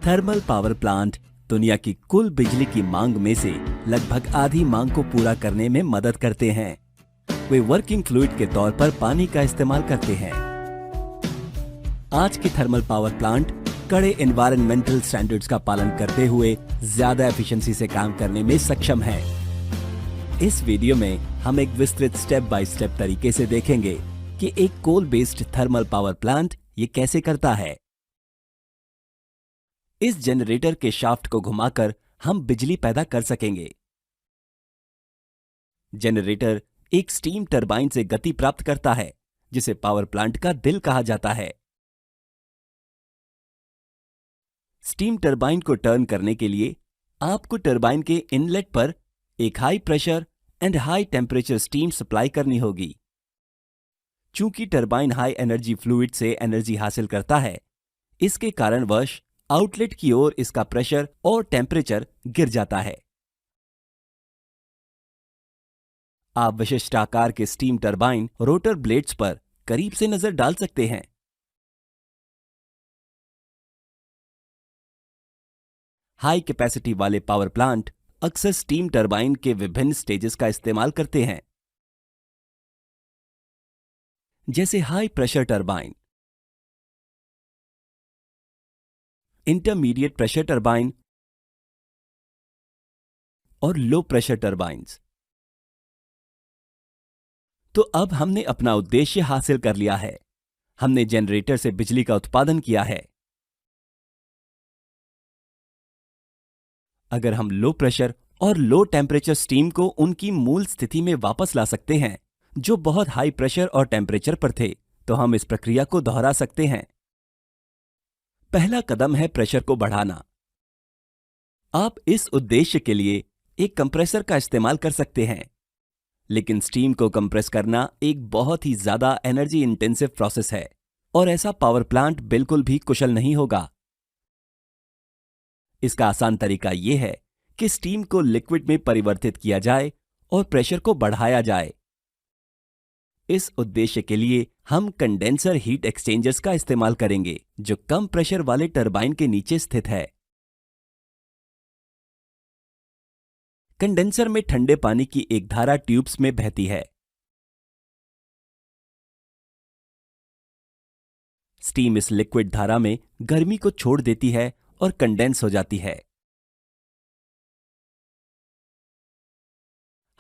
Thermal power plant दुनिया की कुल बिजली की मांग में से लगभग आधी मांग को पूरा करने में मदद करते हैं। वे वर्किंग फ्लूइड के तौर पर पानी का इस्तेमाल करते हैं। आज के थर्मल पावर प्लांट कड़े एनवायरमेंटल स्टैंडर्ड्स का पालन करते हुए ज्यादा एफिशिएंसी से काम करने में सक्षम है। इस वीडियो में हम एक विस्तृत स्टेप बाय स्टेप तरीके से देखेंगे कि एक coal based thermal power plant ये कैसे करता है। इस जनरेटर के शाफ्ट को घुमाकर हम बिजली पैदा कर सकेंगे। जनरेटर एक स्टीम टरबाइन से गति प्राप्त करता है, जिसे पावर प्लांट का दिल कहा जाता है। स्टीम टरबाइन को टर्न करने के लिए आपको टरबाइन के इनलेट पर एक high pressure and high temperature steam supply करनी होगी। चूंकि टरबाइन हाई एनर्जी फ्लूइड से एनर्जी हासिल करता है, इसके कारणवश आउटलेट की ओर इसका प्रेशर और टेम्परेचर गिर जाता है। आप विशिष्ट आकार के स्टीम टरबाइन रोटर ब्लेड्स पर करीब से नजर डाल सकते हैं। हाई कैपेसिटी वाले पावर प्लांट अक्सर स्टीम टरबाइन के विभिन्न स्टेजेस का इस्तेमाल करते हैं, जैसे high pressure turbine, intermediate pressure turbine और लो प्रेशर टरबाइन्स। तो अब हमने अपना उद्देश्य हासिल कर लिया है। हमने जनरेटर से बिजली का उत्पादन किया है। अगर हम लो प्रेशर और लो टेम्परेचर स्टीम को उनकी मूल स्थिति में वापस ला सकते हैं, जो बहुत हाई प्रेशर और टेम्परेचर पर थे, तो हम इस प्रक्रिया को दोहरा सकते हैं। पहला कदम है प्रेशर को बढ़ाना। आप इस उद्देश्य के लिए एक कंप्रेसर का इस्तेमाल कर सकते हैं, लेकिन स्टीम को कंप्रेस करना एक बहुत ही ज्यादा एनर्जी इंटेंसिव प्रोसेस है और ऐसा पावर प्लांट बिल्कुल भी कुशल नहीं होगा। इसका आसान तरीका यह है कि स्टीम को लिक्विड में परिवर्तित किया जाए और प्रेशर को बढ़ाया जाए। इस उद्देश्य के लिए हम कंडेंसर हीट एक्सचेंजर्स का इस्तेमाल करेंगे, जो कम प्रेशर वाले टरबाइन के नीचे स्थित है। कंडेंसर में ठंडे पानी की एक धारा ट्यूब्स में बहती है। स्टीम इस लिक्विड धारा में गर्मी को छोड़ देती है और कंडेंस हो जाती है।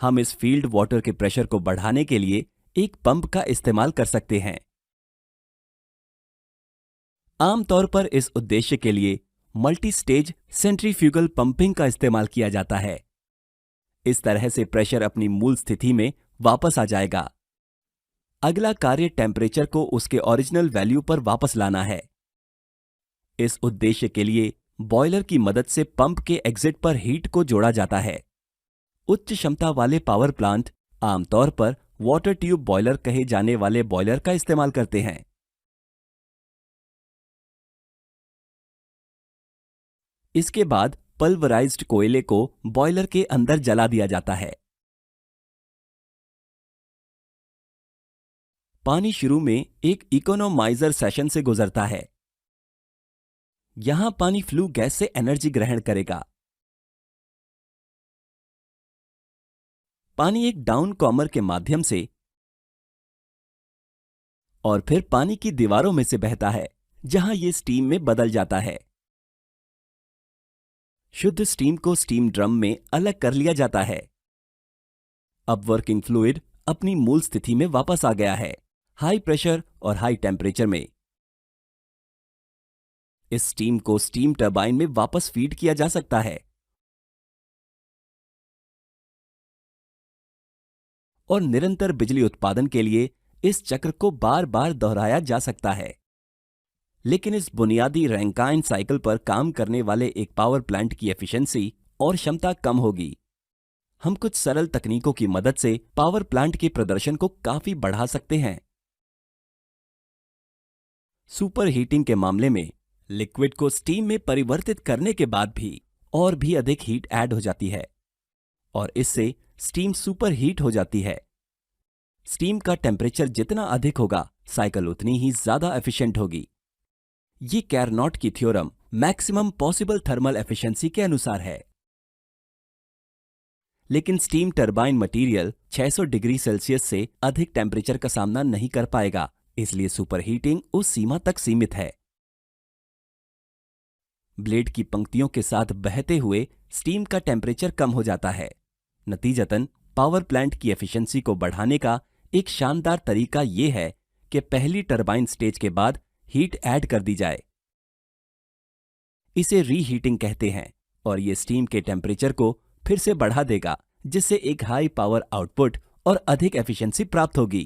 हम इस फील्ड वाटर के प्रेशर को बढ़ाने के लिए एक पंप का इस्तेमाल कर सकते हैं। आमतौर पर इस उद्देश्य के लिए मल्टी स्टेज सेंट्रीफ्यूगल पंपिंग का इस्तेमाल किया जाता है। इस तरह से प्रेशर अपनी मूल स्थिति में वापस आ जाएगा। अगला कार्य टेम्परेचर को उसके ओरिजिनल वैल्यू पर वापस लाना है। इस उद्देश्य के लिए बॉयलर की मदद से पंप के एग्जिट पर हीट को जोड़ा जाता है। उच्च क्षमता वाले पावर प्लांट आमतौर पर वाटर ट्यूब बॉयलर कहे जाने वाले बॉयलर का इस्तेमाल करते हैं। इसके बाद पल्वराइज्ड कोयले को बॉयलर के अंदर जला दिया जाता है। पानी शुरू में एक इकोनोमाइजर सेशन से गुजरता है। यहां पानी फ्लू गैस से एनर्जी ग्रहण करेगा। पानी एक डाउन कॉमर के माध्यम से और फिर पानी की दीवारों में से बहता है, जहां यह स्टीम में बदल जाता है। शुद्ध स्टीम को स्टीम ड्रम में अलग कर लिया जाता है। अब वर्किंग फ्लूइड अपनी मूल स्थिति में वापस आ गया है, हाई प्रेशर और हाई टेम्परेचर में। इस स्टीम को स्टीम टरबाइन में वापस फीड किया जा सकता है और निरंतर बिजली उत्पादन के लिए इस चक्र को बार बार दोहराया जा सकता है। लेकिन इस बुनियादी रैंकाइन साइकिल पर काम करने वाले एक पावर प्लांट की एफिशिएंसी और क्षमता कम होगी। हम कुछ सरल तकनीकों की मदद से पावर प्लांट के प्रदर्शन को काफी बढ़ा सकते हैं। सुपर हीटिंग के मामले में लिक्विड को स्टीम में परिवर्तित करने के बाद भी और भी अधिक हीट ऐड हो जाती है और इससे स्टीम सुपर हीट हो जाती है। स्टीम का टेम्परेचर जितना अधिक होगा, साइकिल उतनी ही ज्यादा एफिशिएंट होगी। ये कैरनॉट की theorem maximum possible thermal efficiency के अनुसार है। लेकिन steam turbine material 600 degree Celsius से अधिक टेम्परेचर का सामना नहीं कर पाएगा, इसलिए सुपरहीटिंग उस सीमा तक सीमित है। ब्लेड की पंक्तियों के साथ बहते हुए स्टीम का टेम्परेचर कम हो जाता है। नतीजतन पावर प्लांट की एफिशिएंसी को बढ़ाने का एक शानदार तरीका यह है कि पहली टरबाइन स्टेज के बाद हीट ऐड कर दी जाए। इसे रीहीटिंग कहते हैं और यह स्टीम के टेम्परेचर को फिर से बढ़ा देगा, जिससे एक हाई पावर आउटपुट और अधिक एफिशिएंसी प्राप्त होगी।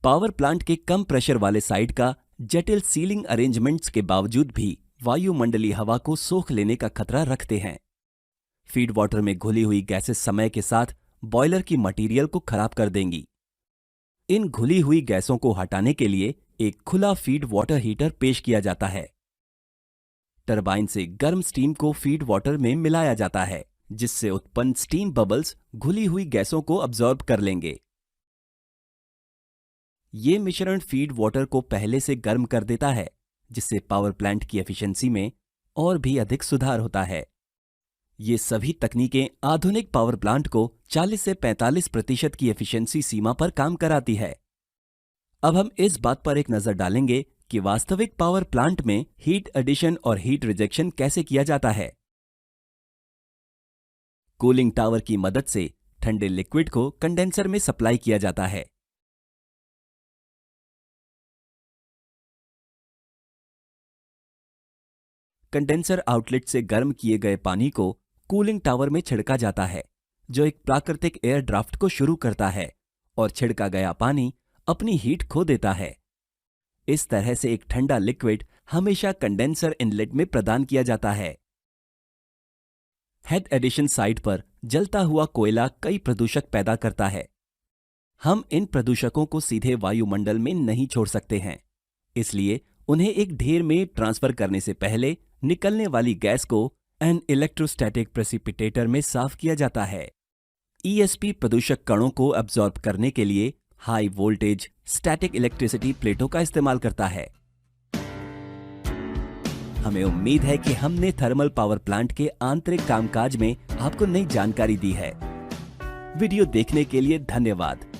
पावर प्लांट के कम प्रेशर वाले साइड का जटिल सीलिंग अरेंजमेंट्स के बावजूद भी वायुमंडलीय हवा को सोख लेने का खतरा रखते हैं। फीड वाटर में घुली हुई गैसेस समय के साथ बॉयलर की मटेरियल को खराब कर देंगी। इन घुली हुई गैसों को हटाने के लिए एक खुला फीड वाटर हीटर पेश किया जाता है। टरबाइन से गर्म स्टीम को फीड वाटर में मिलाया जाता है, जिससे उत्पन्न स्टीम बबल्स घुली हुई गैसों को अब्सॉर्ब कर लेंगे। ये मिश्रण फीड वाटर को पहले से गर्म कर देता है, जिससे पावर प्लांट की एफिशिएंसी में और भी अधिक सुधार होता है। ये सभी तकनीकें आधुनिक पावर प्लांट को 40 से 45% की एफिशिएंसी सीमा पर काम कराती है। अब हम इस बात पर एक नजर डालेंगे कि वास्तविक पावर प्लांट में हीट एडिशन और हीट रिजेक्शन कैसे किया जाता है। कूलिंग टावर की मदद से ठंडे लिक्विड को कंडेंसर में सप्लाई किया जाता है। कंडेंसर आउटलेट से गर्म किए गए पानी को कूलिंग टावर में छिड़का जाता है, जो एक प्राकृतिक एयर ड्राफ्ट को शुरू करता है और छिड़का गया पानी अपनी हीट खो देता है। इस तरह से एक ठंडा लिक्विड हमेशा कंडेंसर इनलेट में प्रदान किया जाता है। हेड एडिशन साइट पर जलता हुआ कोयला कई प्रदूषक पैदा करता है। हम इन प्रदूषकों को सीधे वायुमंडल में नहीं छोड़ सकते हैं, इसलिए उन्हें एक ढेर में ट्रांसफर करने से पहले निकलने वाली गैस को एन इलेक्ट्रोस्टैटिक प्रेसिपिटेटर में साफ किया जाता है। ईएसपी प्रदूषक कणों को अब्सॉर्ब करने के लिए हाई वोल्टेज स्टैटिक इलेक्ट्रिसिटी प्लेटों का इस्तेमाल करता है। हमें उम्मीद है कि हमने थर्मल पावर प्लांट के आंतरिक कामकाज में आपको नई जानकारी दी है। वीडियो देखने के लिए धन्यवाद।